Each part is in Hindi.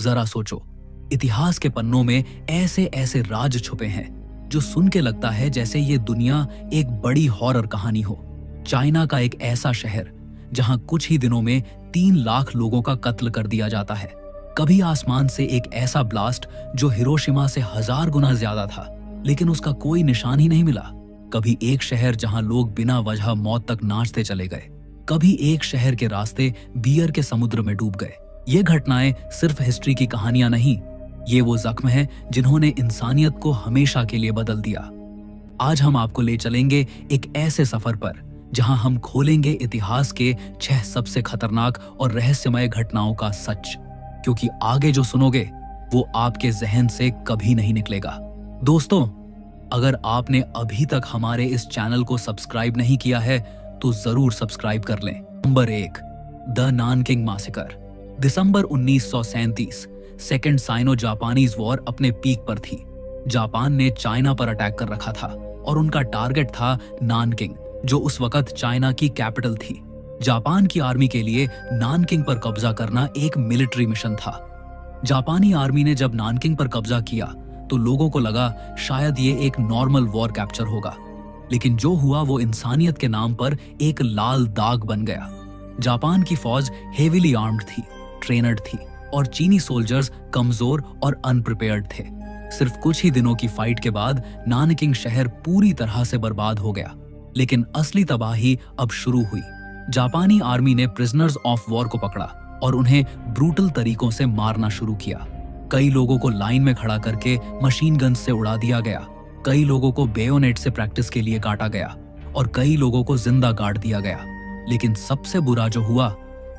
जरा सोचो, इतिहास के पन्नों में ऐसे ऐसे राज छुपे हैं जो सुन के लगता है जैसे ये दुनिया एक बड़ी हॉरर कहानी हो। चाइना का एक ऐसा शहर जहां कुछ ही दिनों में 3 लाख लोगों का कत्ल कर दिया जाता है। कभी आसमान से एक ऐसा ब्लास्ट जो हिरोशिमा से 1000 गुना ज्यादा था, लेकिन उसका कोई निशान ही नहीं मिला। कभी एक शहर जहां लोग बिना वजह मौत तक नाचते चले गए। कभी एक शहर के रास्ते बियर के समुद्र में डूब गए। ये घटनाएं सिर्फ हिस्ट्री की कहानियां नहीं, ये वो जख्म हैं जिन्होंने इंसानियत को हमेशा के लिए बदल दिया। आज हम आपको ले चलेंगे एक ऐसे सफर पर जहां हम खोलेंगे इतिहास के 6 सबसे खतरनाक और रहस्यमय घटनाओं का सच, क्योंकि आगे जो सुनोगे वो आपके जहन से कभी नहीं निकलेगा। दोस्तों, अगर आपने अभी तक हमारे इस चैनल को सब्सक्राइब नहीं किया है तो जरूर सब्सक्राइब कर लें। Number 1, the Nanking massacre. दिसंबर 1937 सेकेंड साइनो जापानीज वॉर अपने पीक पर थी। जापान ने चाइना पर अटैक कर रखा था और उनका टारगेट था नानकिंग, जो उस वक्त चाइना की कैपिटल थी। जापान की आर्मी के लिए नानकिंग पर कब्जा करना एक मिलिट्री मिशन था। जापानी आर्मी ने जब नानकिंग पर कब्जा किया तो लोगों को लगा शायद ये एक नॉर्मल वॉर कैप्चर होगा, लेकिन जो हुआ वो इंसानियत के नाम पर एक लाल दाग बन गया। जापान की फौज हेवीली आर्म्ड थी, ट्रेनर्ड थी, और चीनी सोल्जर्स कमजोर और अनप्रिपेयर्ड थे। सिर्फ कुछ ही दिनों की फाइट के बाद नानकिंग शहर पूरी तरह से बर्बाद हो गया, लेकिन असली तबाही अब शुरू हुई। जापानी आर्मी ने प्रिजनर्स ऑफ वॉर को पकड़ा और उन्हें ब्रूटल तरीकों से मारना शुरू किया। कई लोगों को लाइन में खड़ा करके मशीन गन से उड़ा दिया गया, कई लोगों को बेयोनेट से प्रैक्टिस के लिए काटा गया और कई लोगों को जिंदा गाड़ दिया गया। लेकिन सबसे बुरा जो हुआ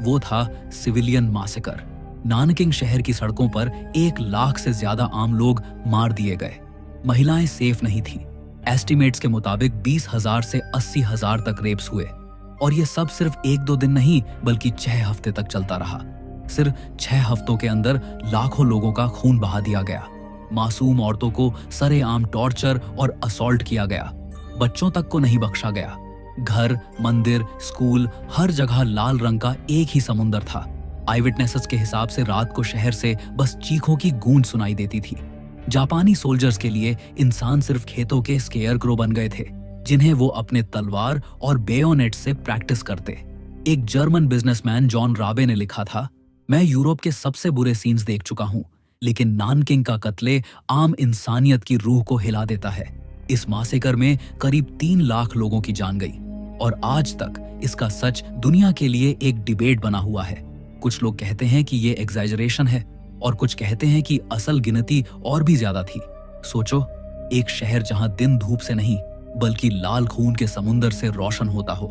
वो था सिविलियन मैसेकर। नानकिंग शहर की सड़कों पर 1 लाख से ज्यादा आम लोग मार दिए गए। महिलाएं सेफ नहीं थीं। एस्टिमेट्स के मुताबिक 20,000 से 80,000 तक रेप्स हुए, और ये सब सिर्फ 1-2 दिन नहीं बल्कि 6 हफ्ते तक चलता रहा। सिर्फ 6 हफ्तों के अंदर लाखों लोगों का खून बहा दिया गया। मासूम औरतों को सरेआम टॉर्चर और असॉल्ट किया गया। बच्चों तक को नहीं बख्शा गया। घर, मंदिर, स्कूल, हर जगह लाल रंग का एक ही समुंदर था। आई विटनेसेस के हिसाब से रात को शहर से बस चीखों की गूंज सुनाई देती थी। जापानी सोल्जर्स के लिए इंसान सिर्फ खेतों के स्केयरक्रो बन गए थे, जिन्हें वो अपने तलवार और बेयोनेट से प्रैक्टिस करते। एक जर्मन बिजनेसमैन जॉन राबे ने लिखा था, मैं यूरोप के सबसे बुरे सीन्स देख चुका हूं, लेकिन नानकिंग का कत्ले आम इंसानियत की रूह को हिला देता है। इस मासेकर में करीब 3 लाख लोगों की जान गई, और आज तक इसका सच दुनिया के लिए एक डिबेट बना हुआ है। कुछ लोग कहते हैं कि ये एग्जैजरेशन है और कुछ कहते हैं कि असल गिनती और भी ज्यादा थी। सोचो, एक शहर जहां दिन धूप से नहीं बल्कि लाल खून के समुंदर से रोशन होता हो।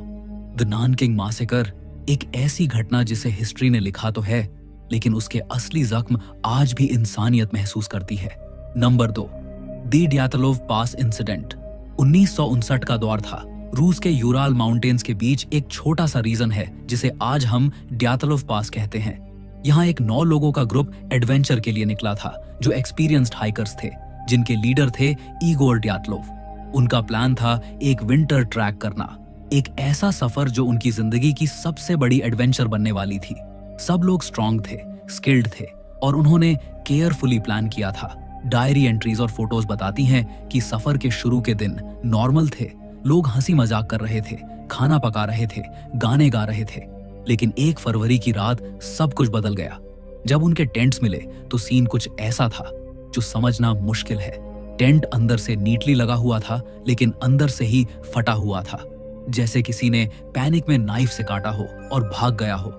द नानकिंग मैसेकर एक ऐसी घटना जिसे हिस्ट्री ने लिखा तो है, लेकिन उसके असली जख्म आज भी इंसानियत महसूस करती है। Number 2, the Dyatlov pass incident. 1959 का दौर था। रूस के यूराल माउंटेन्स के बीच एक छोटा सा रीजन है जिसे आज हम ड्यातलोव पास कहते हैं। यहाँ एक 9 लोगों का ग्रुप एडवेंचर के लिए निकला था, जो एक्सपीरियंस्ड हाइकर्स थे, जिनके लीडर थे इगोर ड्यातलोव। उनका प्लान था एक विंटर ट्रैक करना, एक ऐसा सफर जो उनकी जिंदगी की सबसे बड़ी एडवेंचर बनने वाली थी। सब लोग स्ट्रांग थे, स्किल्ड थे, और उन्होंने केयरफुली प्लान किया था। डायरी एंट्रीज और फोटोज बताती हैं कि सफर के शुरू के दिन नॉर्मल थे। लोग हंसी मजाक कर रहे थे, खाना पका रहे थे, गाने गा रहे थे। लेकिन 1 फरवरी की रात सब कुछ बदल गया। जब उनके टेंट्स मिले तो सीन कुछ ऐसा था जो समझना मुश्किल है। टेंट अंदर से नीटली लगा हुआ था, लेकिन अंदर से ही फटा हुआ था, जैसे किसी ने पैनिक में नाइफ से काटा हो और भाग गया हो।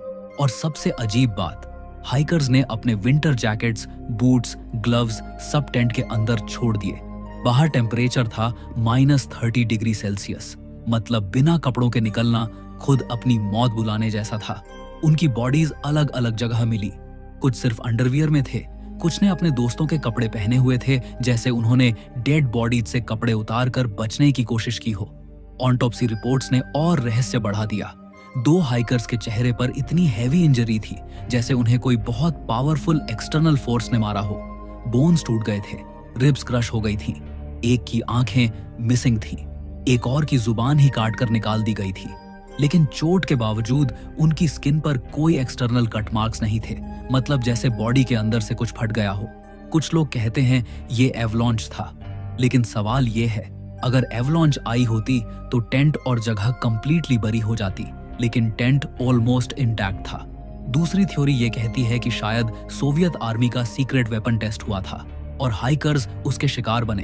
और सबसे अजीब बात, हाइकर्स ने अपने विंटर जैकेट्स, बूट्स, ग्लव्स सब टेंट के अंदर छोड़ दिए। बाहर टेम्परेचर था -30 डिग्री सेल्सियस, मतलब बिना कपड़ों के निकलना खुद अपनी मौत बुलाने जैसा था। उनकी बॉडीज अलग अलग जगह मिली। कुछ सिर्फ अंडरवियर में थे, कुछ ने अपने दोस्तों के कपड़े पहने हुए थे, जैसे उन्होंने डेड बॉडीज से कपड़े उतार कर बचने की कोशिश की हो। ऑटोप्सी रिपोर्ट्स ने और रहस्य बढ़ा दिया। 2 हाइकर्स के चेहरे पर इतनी हैवी इंजरी थी जैसे उन्हें कोई बहुत पावरफुल एक्सटर्नल फोर्स ने मारा हो। बोन्स टूट गए थे, रिब्स क्रश हो गई थी, एक की आंखें मिसिंग थी, एक और की जुबान ही काट कर निकाल दी गई थी। लेकिन चोट के बावजूद उनकी स्किन पर कोई एक्सटर्नल कट मार्क्स नहीं थे, मतलब जैसे बॉडी के अंदर से कुछ फट गया हो। कुछ लोग कहते हैं ये एवलॉन्च था, लेकिन सवाल ये है, अगर एवलॉन्च आई होती तो टेंट और जगह कंप्लीटली बरी हो जाती, लेकिन टेंट ऑलमोस्ट इंटैक्ट था। दूसरी थ्योरी ये कहती है कि शायद सोवियत आर्मी का सीक्रेट वेपन टेस्ट हुआ था और हाइकर्स उसके शिकार बने।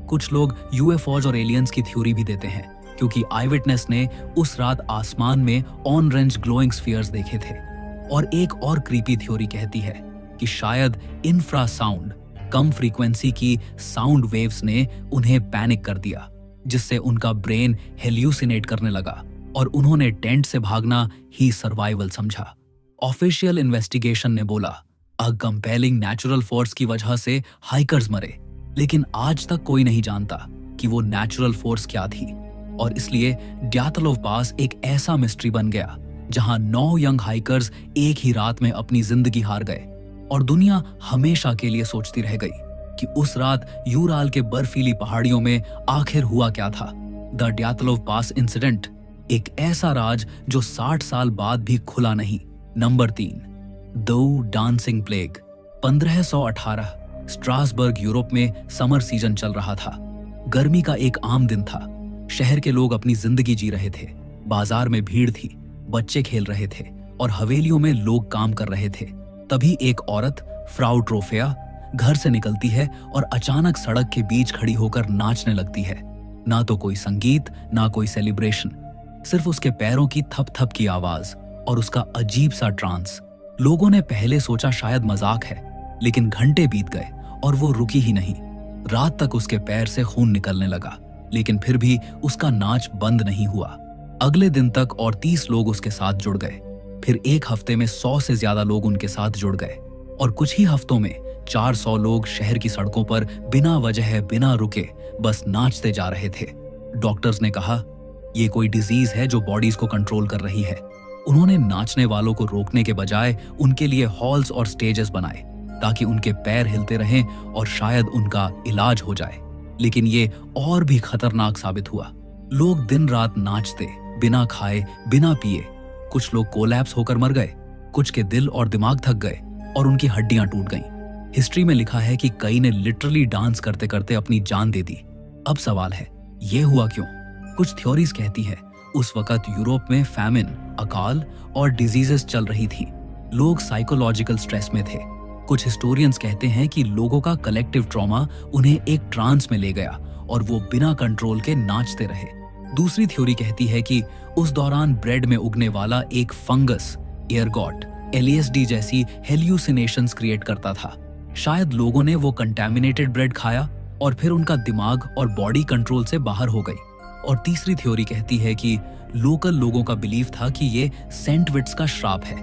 कुछ लोग यूएफओज और एलियंस की थ्योरी भी देते हैं, क्योंकि आई विटनेस ने उस रात आसमान में ऑन रेंज ग्लोइंग स्फीयर्स देखे थे। और एक और क्रीपी थ्योरी कहती है कि शायद इंफ्रासाउंड, कम फ्रीक्वेंसी की साउंड वेव्स ने उन्हें पैनिक कर दिया, जिससे उनका ब्रेन हेल्यूसिनेट करने लगा और उन्होंने टेंट से भागना ही सर्वाइवल समझा। ऑफिशियल इन्वेस्टिगेशन ने बोला अ कंपेलिंग नेचुरल फोर्स की वजह से हाइकर्स मरे, लेकिन आज तक कोई नहीं जानता कि वो नेचुरल फोर्स क्या थी। और इसलिए ड्यातलोव पास एक ऐसा मिस्ट्री बन गया जहां 9 यंग हाइकर्स एक ही रात में अपनी जिंदगी हार गए, और दुनिया हमेशा के लिए सोचती रह गई कि उस रात यूराल के बर्फीली पहाड़ियों में आखिर हुआ क्या था। द ड्यातलोव पास इंसिडेंट, एक ऐसा राज जो 60 साल बाद भी खुला नहीं। Number 3, the dancing plague. 1518 Strasbourg, Europe में समर सीजन चल रहा था। गर्मी का एक आम दिन था। शहर के लोग अपनी जिंदगी जी रहे थे। बाजार में भीड़ थी, बच्चे खेल रहे थे और हवेलियों में लोग काम कर रहे थे। तभी एक औरत, फ्राउ ट्रोफिया, घर से निकलती है और अचानक सड़क के बीच खड़ी होकर नाचने लगती है। ना तो कोई संगीत, ना कोई सेलिब्रेशन, सिर्फ उसके पैरों की थप थप की आवाज और उसका अजीब सा ट्रांस। लोगों ने पहले सोचा शायद मजाक है, लेकिन घंटे बीत गए और वो रुकी ही नहीं। रात तक उसके पैर से खून निकलने लगा, लेकिन फिर भी उसका नाच बंद नहीं हुआ। अगले दिन तक और 30 लोग उसके साथ जुड़ गए। फिर एक हफ्ते में 100 से ज्यादा लोग उनके साथ जुड़ गए, और कुछ ही हफ्तों में 400 लोग शहर की सड़कों पर बिना वजह, बिना रुके बस नाचते जा रहे थे। डॉक्टर्स ने कहा ये कोई डिजीज है जो बॉडीज को कंट्रोल कर रही है। उन्होंने नाचने वालों को रोकने के बजाय उनके लिए हॉल्स और स्टेजेस बनाए ताकि उनके पैर हिलते रहें और शायद उनका इलाज हो जाए। लेकिन ये और भी खतरनाक साबित हुआ। लोग दिन रात नाचते, बिना खाए, बिना पिए। कुछ लोग कोलैप्स होकर मर गए, कुछ के दिल और दिमाग थक गए और उनकी हड्डियां टूट गईं। हिस्ट्री में लिखा है कि कई ने लिटरली डांस करते करते अपनी जान दे दी। अब सवाल है, ये हुआ क्यों? कुछ थ्योरीज कहती है उस वक्त यूरोप में फैमिन, अकाल और डिजीजेस चल रही थी। लोग साइकोलॉजिकल स्ट्रेस में थे। कुछ हिस्टोरियंस कहते हैं कि लोगों का कलेक्टिव ट्रॉमा उन्हें एक ट्रांस में ले गया और वो बिना कंट्रोल के नाचते रहे। दूसरी थ्योरी कहती है कि उस दौरान ब्रेड में उगने वाला एक फंगस, एयरगॉट, LSD जैसी हेल्यूसिनेशंस क्रिएट करता था। शायद लोगों ने वो कंटैमिनेटेड ब्रेड खाया और फिर उनका दिमाग और बॉडी कंट्रोल से बाहर हो गई। और तीसरी थ्योरी कहती है कि लोकल लोगों का बिलीफ था कि ये सेंट विट्स का श्राप है,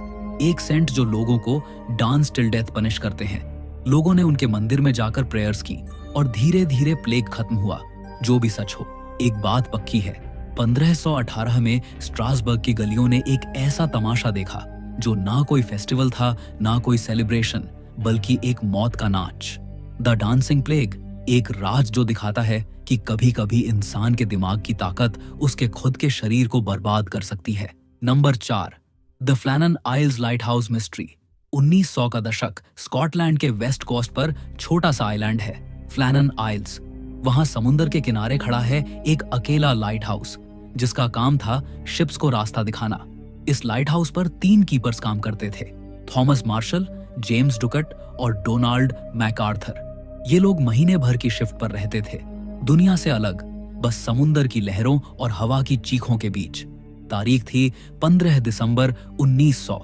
एक सेंट जो लोगों को डांस टिल डेथ पनिश करते हैं। लोगों ने उनके मंदिर में जाकर प्रेयर्स की और धीरे धीरे प्लेग खत्म हुआ। जो भी सच हो, एक बात पक्की है, 1518 में स्ट्रासबर्ग की गलियों ने एक ऐसा तमाशा देखा जो ना कोई फेस्टिवल था, ना कोई सेलिब्रेशन, बल्कि एक मौत का नाच। द डांसिंग प्लेग, एक राज जो दिखाता है कि कभी कभी इंसान के दिमाग की ताकत उसके खुद के शरीर को बर्बाद कर सकती है। Number 4, the Flannan Isles lighthouse mystery. 1900 का दशक, स्कॉटलैंड के वेस्ट कोस्ट पर छोटा सा आइलैंड है, फ्लैनन आइल्स। वहां समुंदर के किनारे खड़ा है एक अकेला लाइट हाउस जिसका काम था शिप्स को रास्ता दिखाना। इस लाइट हाउस पर 3 कीपर्स काम करते थे, थॉमस मार्शल, जेम्स डुकट और डोनाल्ड मैकार्थर। ये लोग महीने भर की शिफ्ट पर रहते थे, दुनिया से अलग, बस समुंदर की लहरों और हवा की चीखों के बीच। तारीख थी 15 दिसंबर 1900।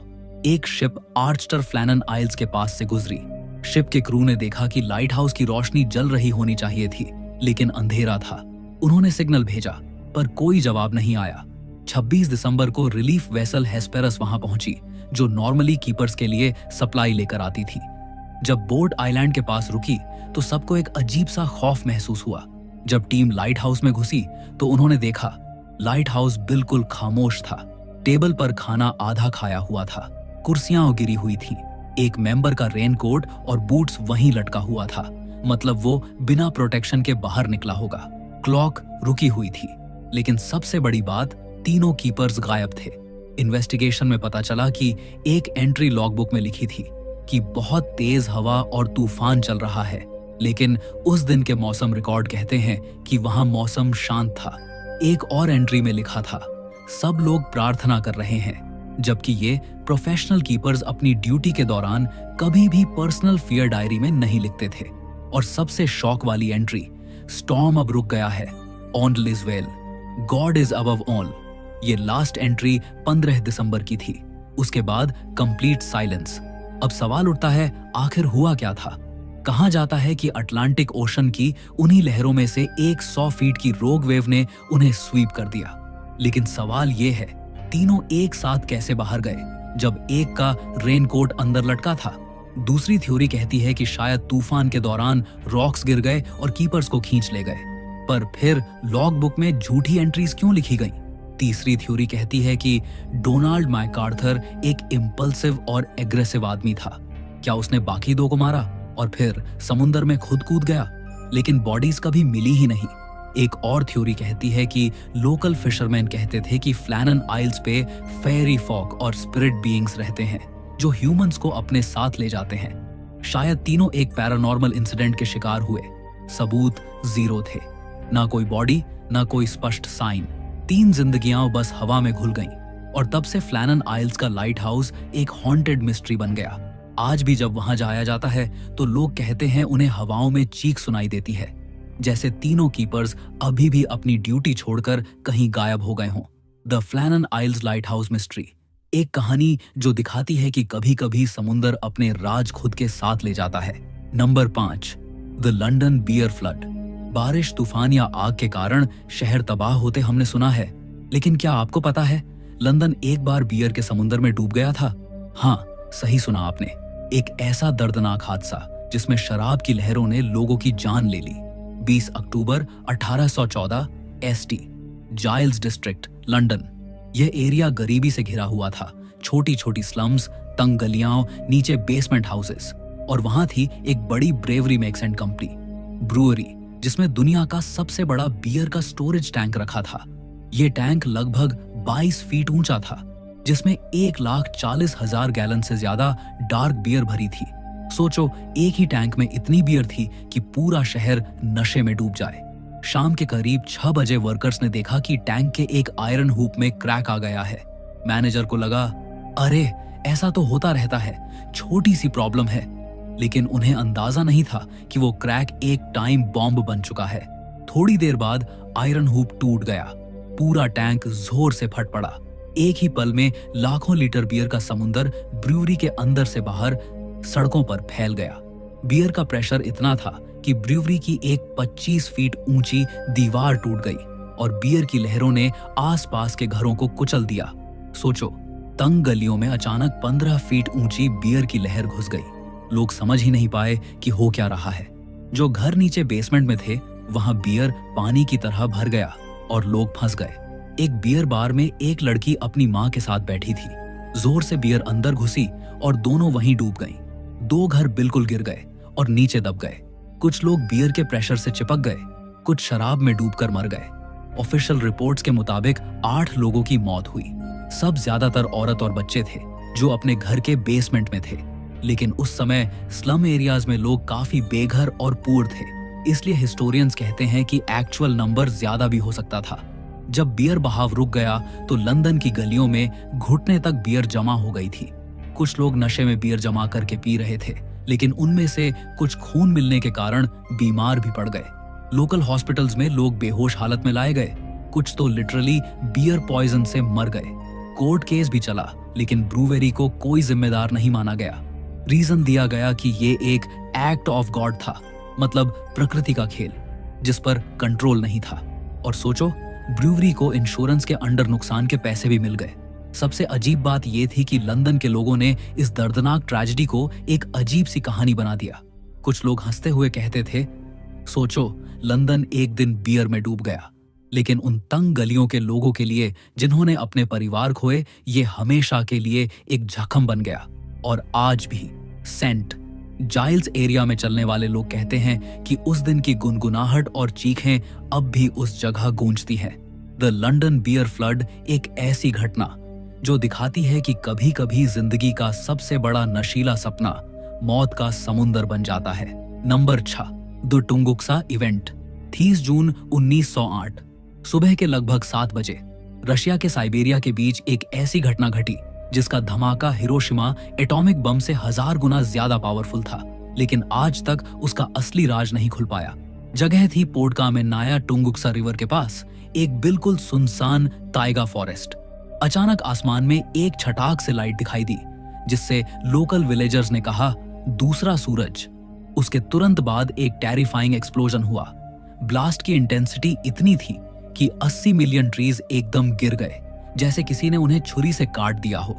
एक शिप आर्चटर फ्लैनन आइल्स के पास से गुजरी। शिप के क्रू ने देखा कि लाइट हाउस की रोशनी जल रही होनी चाहिए थी, लेकिन अंधेरा था। उन्होंने सिग्नल भेजा पर कोई जवाब नहीं आया। 26 दिसंबर को रिलीफ वेसल हेस्पेरस वहां पहुंची, जो नॉर्मली कीपर्स के लिए सप्लाई लेकर आती थी। जब बोट आइलैंड के पास रुकी तो सबको एक अजीब सा खौफ महसूस हुआ। जब टीम लाइट हाउस में घुसी तो उन्होंने देखा लाइट हाउस बिल्कुल खामोश था। टेबल पर खाना आधा खाया हुआ था, कुर्सियां गिरी हुई थी, एक मेंबर का रेनकोट और बूट्स वहीं लटका हुआ था, मतलब वो बिना प्रोटेक्शन के बाहर निकला होगा। क्लॉक रुकी हुई थी, लेकिन सबसे बड़ी बात, तीनों कीपर्स गायब थे। इन्वेस्टिगेशन में पता चला कि एक एंट्री लॉगबुक में लिखी थी कि बहुत तेज हवा और तूफान चल रहा है, लेकिन उस दिन के मौसम रिकॉर्ड कहते हैं कि वहां मौसम शांत था। एक और एंट्री में लिखा था, सब लोग प्रार्थना कर रहे हैं, जबकि ये प्रोफेशनल कीपर्स अपनी ड्यूटी के दौरान कभी भी पर्सनल फियर डायरी में नहीं लिखते थे। और सबसे शॉक वाली एंट्री, स्टॉर्म अब रुक गया है, ऑन लिजवेल, गॉड इज अबव ऑल। ये लास्ट एंट्री 15 दिसंबर की थी। उसके बाद कंप्लीट साइलेंस। अब सवाल उठता है, आखिर हुआ क्या था? कहा जाता है कि अटलांटिक ओशन की उन्हीं लहरों में से एक 100 फीट की रोग वेव ने उन्हें स्वीप कर दिया। लेकिन सवाल ये है, तीनों एक साथ कैसे बाहर गए जब एक का रेनकोट अंदर लटका था? दूसरी थ्योरी कहती है कि शायद तूफान के दौरान रॉक्स गिर गए और कीपर्स को खींच ले गए। पर फिर लॉग बुक में झूठी एंट्रीज क्यों लिखी गई? तीसरी थ्योरी कहती है कि डोनाल्ड मैकार्थर एक इम्पल्सिव और एग्रेसिव आदमी था। क्या उसने बाकी दो को मारा और फिर समुंदर में खुद कूद गया? लेकिन बॉडीज कभी मिली ही नहीं। एक और थ्योरी कहती है कि लोकल फिशरमैन कहते थे कि फ्लैनन आइल्स पे फेरी फॉक और स्पिरिट बीइंग्स रहते हैं जो ह्यूमंस को अपने साथ ले जाते हैं। शायद तीनों एक पैरानॉर्मल इंसिडेंट के शिकार हुए। सबूत जीरो थे, ना कोई बॉडी, ना कोई स्पष्ट साइन। 3 जिंदगियां बस हवा में घुल गईं और तब से फ्लैनन आइल्स का लाइट हाउस एक हॉन्टेड मिस्ट्री बन गया। आज भी जब वहां जाया जाता है तो लोग कहते हैं उन्हें हवाओं में चीख सुनाई देती है, जैसे तीनों कीपर्स अभी भी अपनी ड्यूटी छोड़कर कहीं गायब हो गए हों। The Flannan Isles lighthouse mystery, एक कहानी जो दिखाती है कि कभी कभी समुंदर अपने राज खुद के साथ ले जाता है। Number 5, the London beer flood. बारिश, तूफान या आग के कारण शहर तबाह होते हमने सुना है, लेकिन क्या आपको पता है लंदन एक बार बियर के समुंदर में डूब गया था? हाँ, सही सुना आपने। एक ऐसा दर्दनाक हादसा जिसमें शराब की लहरों ने लोगों की जान ले ली। 20 अक्टूबर 1814 एसटी, जाइल्स डिस्ट्रिक्ट, लंदन। यह एरिया गरीबी से घिरा हुआ था। छोटी छोटी स्लम्स, तंग गलियां, नीचे बेसमेंट हाउसेस। और वहां थी एक बड़ी bravery makes and company brewery, जिसमें दुनिया का सबसे बड़ा बियर का स्टोरेज टैंक रखा था। यह टैंक लगभग 22 फीट ऊंचा था, जिसमें 1,40,000 गैलन से ज्यादा डार्क बियर भरी थी। सोचो, एक ही टैंक में इतनी बियर थी कि पूरा शहर नशे में डूब जाए। शाम के करीब 6 बजे वर्कर्स ने देखा कि टैंक के एक आयरन हूप में क्रैक आ गया है। मैनेजर को लगा, अरे ऐसा तो होता रहता है, छोटी सी प्रॉब्लम है। लेकिन उन्हें अंदाजा नहीं था कि वो क्रैक एक टाइम बॉम्ब बन चुका है। थोड़ी देर बाद आयरन हूप टूट गया, पूरा टैंक जोर से फट पड़ा। एक ही पल में लाखों लीटर बियर का समुंदर ब्रूअरी के अंदर से बाहर सड़कों पर फैल गया। बियर का प्रेशर इतना था कि ब्रूअरी की एक 25 फीट ऊंची दीवार टूट गई और बियर की लहरों ने आसपास के घरों को कुचल दिया। सोचो, तंग गलियों में अचानक 15 फीट ऊंची बियर की लहर घुस गई। लोग समझ ही नहीं पाए कि हो क्या रहा है। जो घर नीचे बेसमेंट में थे, वहां बियर पानी की तरह भर गया और लोग फंस गए। एक बियर बार में एक लड़की अपनी मां के साथ बैठी थी। जोर से बियर अंदर घुसी और दोनों वहीं डूब गईं। 2 घर बिल्कुल गिर गए और नीचे दब गए। कुछ लोग बियर के प्रेशर से चिपक गए, कुछ शराब में डूबकर मर गए। ऑफिशियल रिपोर्ट्स के मुताबिक 8 लोगों की मौत हुई। सब ज्यादातर औरत और बच्चे थे जो अपने घर के बेसमेंट में थे। लेकिन उस समय स्लम एरियाज में लोग काफी बेघर और पूर थे, इसलिए हिस्टोरियंस कहते हैं कि एक्चुअल नंबर ज्यादा भी हो सकता था। जब बियर बहाव रुक गया तो लंदन की गलियों में घुटने तक बियर जमा हो गई थी। कुछ लोग नशे में बियर जमा करके पी रहे थे, लेकिन उनमें से कुछ खून मिलने के कारण बीमार भी पड़ गए। लोकल हॉस्पिटल्स में लोग बेहोश हालत में लाए गए, कुछ तो लिटरली बियर पॉइजन से मर गए। कोर्ट केस भी चला, लेकिन ब्रूवेरी को कोई जिम्मेदार नहीं माना गया। रीजन दिया गया कि ये एक एक्ट ऑफ गॉड था, मतलब प्रकृति का खेल, जिस पर कंट्रोल नहीं था। और सोचो, ब्रूवरी को इंश्योरेंस के अंडर नुकसान के पैसे भी मिल गए। सबसे अजीब बात यह थी कि लंदन के लोगों ने इस दर्दनाक ट्रेजेडी को एक अजीब सी कहानी बना दिया। कुछ लोग हंसते हुए कहते थे, सोचो, लंदन एक दिन बियर में डूब गया। लेकिन उन तंग गलियों के लोगों के लिए, जिन्होंने अपने परिवार खोए, ये हमेशा के लिए एक जख्म बन गया। और आज भी सेंट जाइल्स एरिया में चलने वाले लोग कहते हैं कि उस दिन की गुनगुनाहट और चीखें अब भी उस जगह गूंजती हैं। द लंदन बियर फ्लड एक ऐसी घटना जो दिखाती है कि कभी कभी जिंदगी का सबसे बड़ा नशीला सपना मौत का समुंदर बन जाता है। Number 6, the Tunguska event. 30 जून 1908 सुबह के लगभग 7 बजे रशिया के साइबेरिया के बीच एक ऐसी घटना घटी जिसका धमाका हिरोशिमा एटॉमिक बम से 1000 गुना ज्यादा पावरफुल था, लेकिन आज तक उसका असली राज नहीं खुल पाया। जगह थी पोडका में नाया टुंगुक्सा रिवर के पास एक बिल्कुल सुनसान ताइगा फॉरेस्ट। अचानक आसमान में एक छटाक से लाइट दिखाई दी, जिससे लोकल विलेजर्स ने कहा दूसरा सूरज। उसके तुरंत बाद एक टेरिफाइंग एक्सप्लोजन हुआ। ब्लास्ट की इंटेंसिटी इतनी थी कि 80 मिलियन ट्रीज एकदम गिर गए, जैसे किसी ने उन्हें छुरी से काट दिया हो।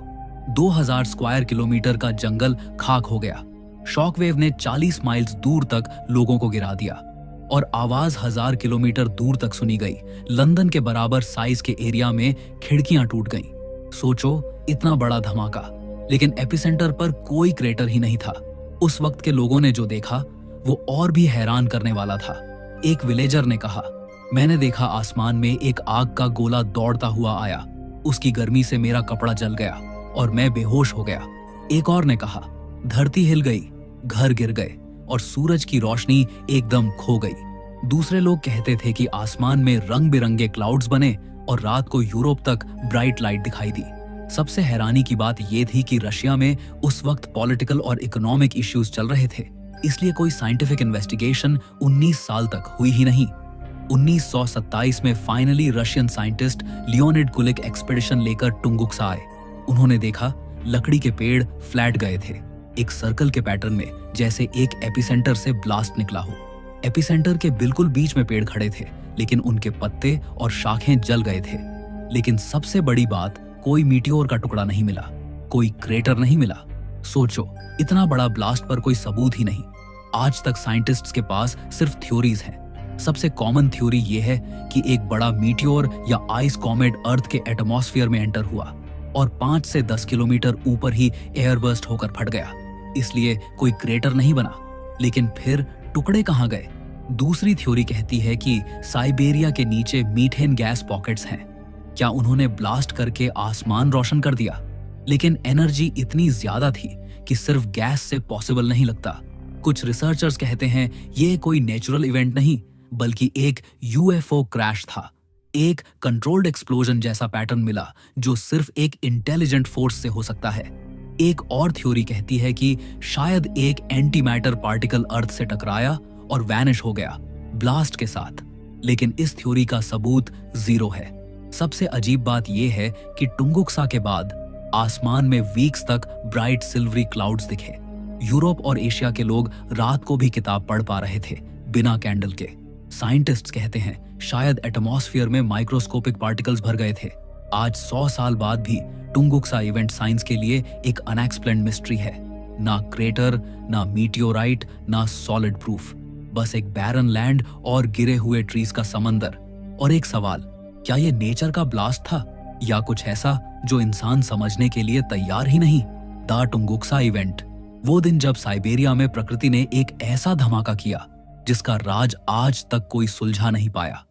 2000 स्क्वायर किलोमीटर का जंगल खाक हो गया। शॉकवेव ने 40 माइल्स दूर तक लोगों को गिरा दिया और आवाज 1000 किलोमीटर दूर तक सुनी गई। लंदन के बराबर साइज के एरिया में खिड़कियां टूट गईं। सोचो, इतना बड़ा धमाका, लेकिन एपिसेंटर पर कोई क्रेटर ही नहीं था। उस वक्त के लोगों ने जो देखा वो और भी हैरान करने वाला था। एक विलेजर ने कहा, मैंने देखा आसमान में एक आग का गोला दौड़ता हुआ आया। उसकी गर्मी से मेरा कपड़ा जल गया और मैं बेहोश हो गया। एक और ने कहा, धरती हिल गई, घर गिर गए और सूरज की रोशनी एकदम खो गई। दूसरे लोग कहते थे कि आसमान में रंग बिरंगे क्लाउड्स बने और रात को यूरोप तक ब्राइट लाइट दिखाई दी। सबसे हैरानी की बात यह थी कि रशिया में उस वक्त पॉलिटिकल और इकोनॉमिक इश्यूज चल रहे थे, इसलिए कोई साइंटिफिक इन्वेस्टिगेशन 19 साल तक हुई ही नहीं। 1927 में finally Russian scientist Leonid Kulik expedition लेकर टुंगुक्सा आए। उन्होंने देखा लकड़ी के पेड़ फ्लैट गए थे, एक सर्कल के पैटर्न में, जैसे एक एपिसेंटर से ब्लास्ट निकला हो। एपिसेंटर के बिल्कुल बीच में पेड़ खड़े थे, लेकिन उनके पत्ते और शाखें जल गए थे। लेकिन सबसे बड़ी बात, कोई मीटियोर का टुकड़ा नहीं मिला, कोई क्रेटर नहीं मिला। सोचो, इतना बड़ा ब्लास्ट पर कोई सबूत ही नहीं। आज तक साइंटिस्ट्स के पास सिर्फ थ्योरीज हैं। सबसे कॉमन थ्योरी ये है कि एक बड़ा मीटियोर या आइस कॉमेट अर्थ के एटमॉस्फेयर में एंटर हुआ और 5 से 10 किलोमीटर ऊपर ही एयरबर्स्ट होकर फट गया, इसलिए कोई क्रेटर नहीं बना। लेकिन फिर टुकड़े कहाँ गए? दूसरी थ्योरी कहती है कि साइबेरिया के नीचे मीथेन गैस पॉकेट्स हैं। क्या उन्होंने ब्लास्ट करके आसमान रोशन कर दिया? लेकिन एनर्जी इतनी ज्यादा थी कि सिर्फ गैस से पॉसिबल नहीं लगता। कुछ रिसर्चर्स कहते हैं ये कोई नेचुरल इवेंट नहीं, बल्कि एक यूएफओ क्रैश था। एक कंट्रोल्ड एक्सप्लोजन जैसा पैटर्न मिला जो सिर्फ एक इंटेलिजेंट फोर्स से हो सकता है। एक और थ्योरी कहती है कि शायद एक एंटी मैटर पार्टिकल अर्थ से टकराया और वैनिश हो गया ब्लास्ट के साथ, लेकिन इस थ्योरी का सबूत जीरो है। सबसे अजीब बात यह है कि टुंगुक्सा के बाद आसमान में वीक्स तक ब्राइट सिल्वरी क्लाउड्स दिखे। यूरोप और एशिया के लोग रात को भी किताब पढ़ पा रहे थे बिना कैंडल के। साइंटिस्ट्स कहते हैं शायद एटमॉस्फेयर में माइक्रोस्कोपिक पार्टिकल्स भर गए थे। आज 100 साल बाद भी टुंगुक्सा इवेंट साइंस के लिए एक अनएक्सप्लेन्ड मिस्ट्री है। ना क्रेटर, ना मीटियोराइट, ना सॉलिड प्रूफ, बस एक बैरन लैंड और गिरे हुए ट्रीज का समंदर। और एक सवाल, क्या ये नेचर का ब्लास्ट था या कुछ ऐसा जो इंसान समझने के लिए तैयार ही नहीं? द टुंगुक्सा इवेंट, वो दिन जब साइबेरिया में प्रकृति ने एक ऐसा धमाका किया जिसका राज आज तक कोई सुलझा नहीं पाया।